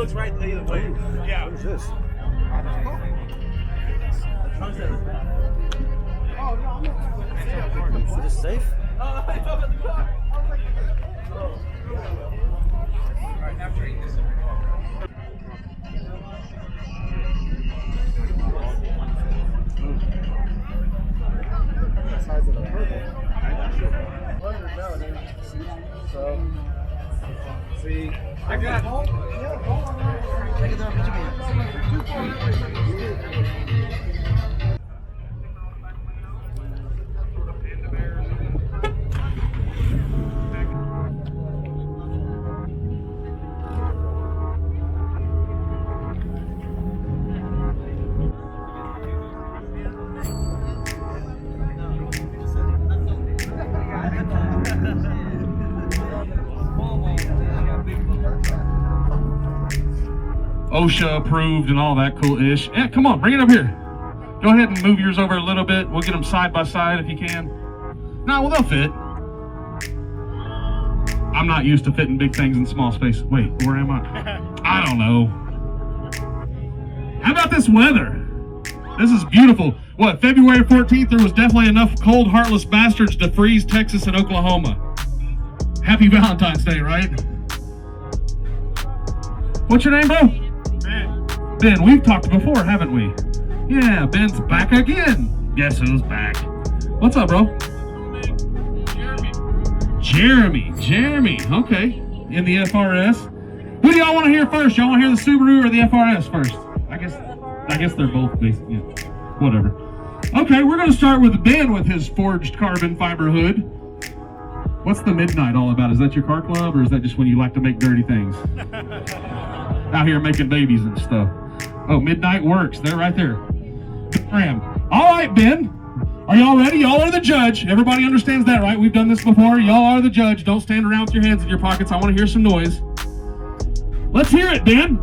looks right either way. Yeah. What is this? Is this safe? Size of the purple. So, see, I got it. Take it down, put your hand. OSHA approved and all that cool ish. Yeah, come on, bring it up here. Go ahead and move yours over a little bit. We'll get them side by side if you can. No, well, they'll fit. I'm not used to fitting big things in small space. Wait, where am I? I don't know. How about this weather? This is beautiful. What, February 14th, there was definitely enough cold, heartless bastards to freeze Texas and Oklahoma. Happy Valentine's Day, right? What's your name, bro? Ben, we've talked before, haven't we? Yeah, Ben's back again. Guess who's back? What's up, bro? Jeremy. Okay. In the FRS. Who do y'all want to hear first? Y'all want to hear the Subaru or the FRS first? I guess they're both basic. Yeah. Whatever. Okay, we're going to start with Ben with his forged carbon fiber hood. What's the Midnight all about? Is that your car club, or is that just when you like to make dirty things? Out here making babies and stuff. Oh, Midnight Works. They're right there. Ram. All right, Ben. Are y'all ready? Y'all are the judge. Everybody understands that, right? We've done this before. Y'all are the judge. Don't stand around with your hands in your pockets. I want to hear some noise. Let's hear it, Ben.